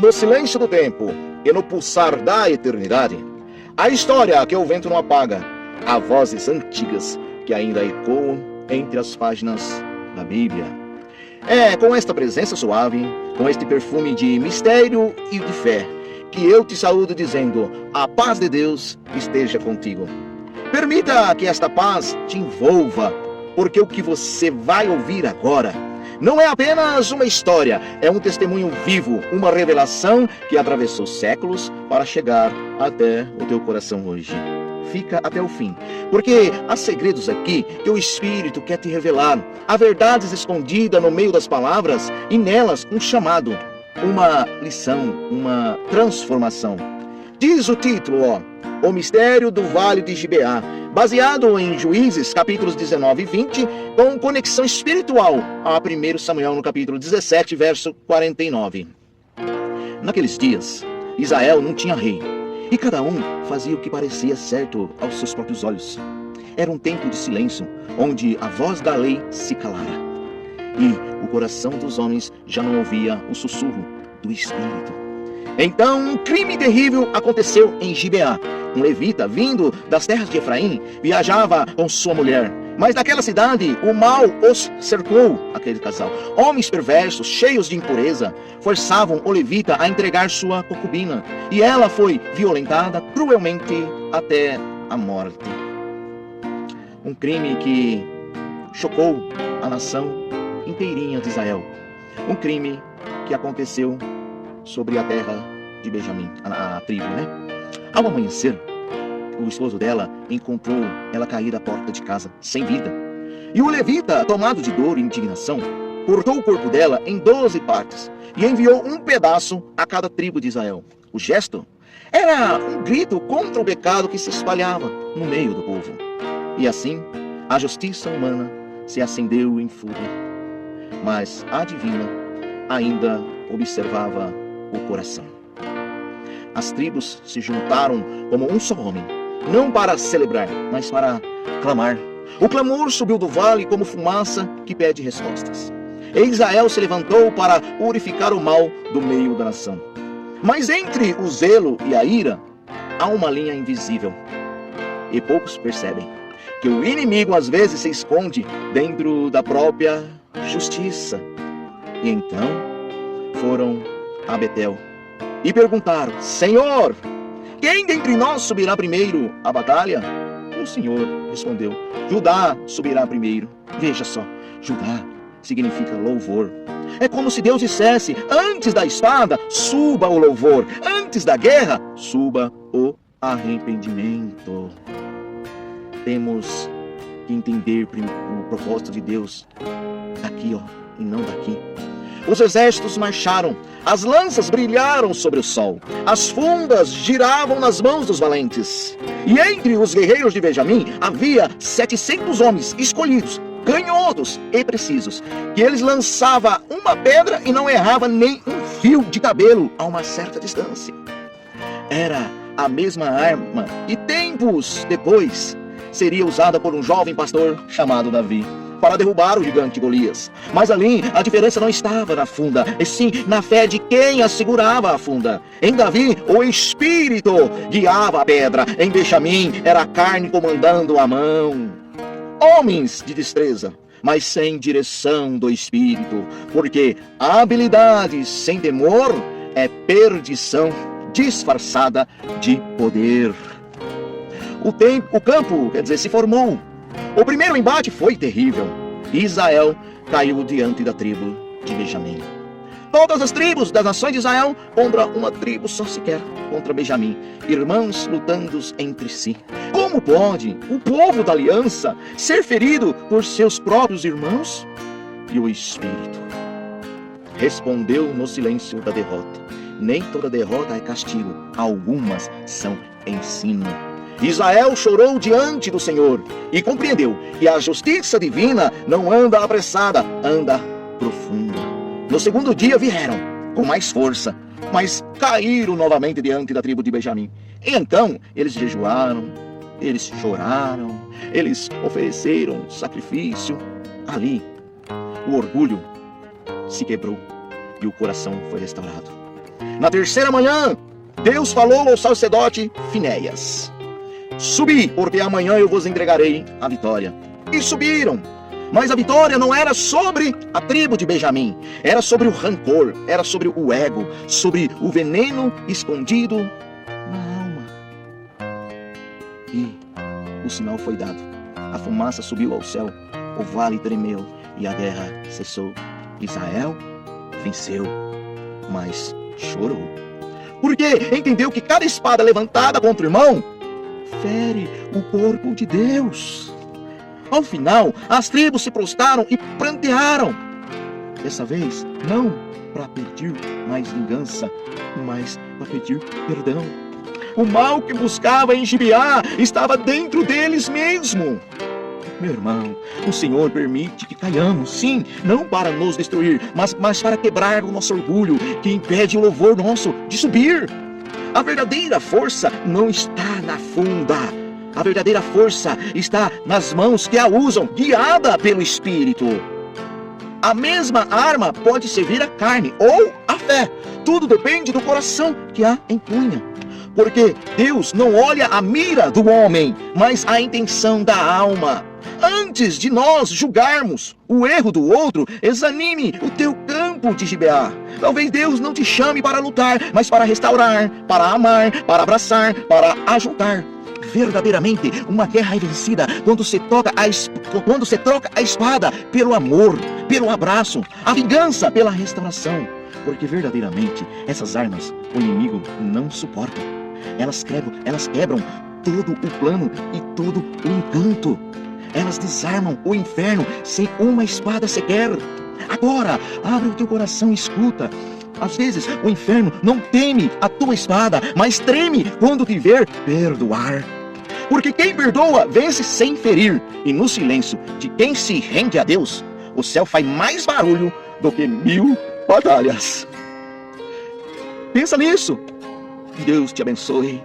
no silêncio do tempo e no pulsar da eternidade, a história que o vento não apaga, há vozes antigas que ainda ecoam entre as páginas da Bíblia. É com esta presença suave, com este perfume de mistério e de fé, que eu te saúdo dizendo: a paz de Deus esteja contigo. Permita que esta paz te envolva, porque o que você vai ouvir agora não é apenas uma história, é um testemunho vivo, uma revelação que atravessou séculos para chegar até o teu coração hoje. Fica até o fim, porque há segredos aqui que o Espírito quer te revelar. Há verdades escondidas no meio das palavras e nelas um chamado, uma lição, uma transformação. Diz o título, O Mistério do Vale de Gibeá, baseado em Juízes, capítulos 19 e 20, com conexão espiritual a 1 Samuel, no capítulo 17, verso 49. Naqueles dias, Israel não tinha rei, e cada um fazia o que parecia certo aos seus próprios olhos. Era um tempo de silêncio, onde a voz da lei se calara, e o coração dos homens já não ouvia o sussurro do Espírito. Então um crime terrível aconteceu em Gibeá. Um levita, vindo das terras de Efraim, viajava com sua mulher. Mas naquela cidade, o mal os cercou, aquele casal. Homens perversos, cheios de impureza, forçavam o levita a entregar sua concubina. E ela foi violentada cruelmente até a morte. Um crime que chocou a nação inteirinha de Israel. Um crime que aconteceu sobre a terra de Benjamim, a tribo, né? Ao amanhecer, o esposo dela encontrou ela caída à porta de casa, sem vida. E o levita, tomado de dor e indignação, cortou o corpo dela em 12 partes e enviou um pedaço a cada tribo de Israel. O gesto era um grito contra o pecado que se espalhava no meio do povo. E assim, a justiça humana se acendeu em fúria. Mas a divina ainda observava o coração. As tribos se juntaram como um só homem, não para celebrar, mas para clamar. O clamor subiu do vale como fumaça que pede respostas. E Israel se levantou para purificar o mal do meio da nação. Mas entre o zelo e a ira, há uma linha invisível. E poucos percebem que o inimigo às vezes se esconde dentro da própria justiça. E então foram a Betel e perguntaram: Senhor, quem dentre nós subirá primeiro à batalha? E o Senhor respondeu: Judá subirá primeiro. Veja só, Judá significa louvor. É como se Deus dissesse: antes da espada, suba o louvor. Antes da guerra, suba o arrependimento. Temos que entender o propósito de Deus daqui, e não daqui. Os exércitos marcharam, as lanças brilharam sobre o sol, as fundas giravam nas mãos dos valentes. E entre os guerreiros de Benjamim havia 700 homens escolhidos, canhotos e precisos, que eles lançavam uma pedra e não errava nem um fio de cabelo a uma certa distância. Era a mesma arma que tempos depois seria usada por um jovem pastor chamado Davi para derrubar o gigante Golias. Mas ali a diferença não estava na funda, e sim na fé de quem a segurava a funda. Em Davi, o Espírito guiava a pedra. Em Benjamim, era a carne comandando a mão. Homens de destreza, mas sem direção do Espírito, porque a habilidade sem temor é perdição disfarçada de poder. O campo, se formou. O primeiro embate foi terrível. Israel caiu diante da tribo de Benjamim. Todas as tribos das nações de Israel contra uma tribo só sequer, contra Benjamim. Irmãos lutando entre si. Como pode o povo da aliança ser ferido por seus próprios irmãos? E o Espírito respondeu no silêncio da derrota: nem toda derrota é castigo, algumas são ensino. Israel chorou diante do Senhor e compreendeu que a justiça divina não anda apressada, anda profunda. No segundo dia vieram com mais força, mas caíram novamente diante da tribo de Benjamim. E então eles jejuaram, eles choraram, eles ofereceram sacrifício. Ali o orgulho se quebrou e o coração foi restaurado. Na terceira manhã, Deus falou ao sacerdote Finéias: subi, porque amanhã eu vos entregarei a vitória. E subiram. Mas a vitória não era sobre a tribo de Benjamim, era sobre o rancor, era sobre o ego, sobre o veneno escondido na alma. E o sinal foi dado. A fumaça subiu ao céu, o vale tremeu e a guerra cessou. Israel venceu, mas chorou. Porque entendeu que cada espada levantada contra o irmão fere o corpo de Deus. Ao final, as tribos se prostraram e prantearam. Dessa vez, não para pedir mais vingança, mas para pedir perdão. O mal que buscava em Gibeá estava dentro deles mesmo. Meu irmão, o Senhor permite que caiamos, sim, não para nos destruir, mas para quebrar o nosso orgulho, que impede o louvor nosso de subir. A verdadeira força não está na funda. A verdadeira força está nas mãos que a usam, guiada pelo Espírito. A mesma arma pode servir a carne ou a fé. Tudo depende do coração que a empunha. Porque Deus não olha a mira do homem, mas a intenção da alma. Antes de nós julgarmos o erro do outro, examine o teu campo de Gibeá. Talvez Deus não te chame para lutar, mas para restaurar, para amar, para abraçar, para ajudar. Verdadeiramente, uma guerra é vencida quando se troca a espada pelo amor, pelo abraço, a vingança pela restauração. Porque verdadeiramente essas armas o inimigo não suporta. Elas quebram todo o plano e todo o encanto. Elas desarmam o inferno sem uma espada sequer. Agora, abre o teu coração e escuta. Às vezes o inferno não teme a tua espada, mas treme quando te ver perdoar. Porque quem perdoa vence sem ferir. E no silêncio de quem se rende a Deus, o céu faz mais barulho do que 1000 batalhas. Pensa nisso. Que Deus te abençoe.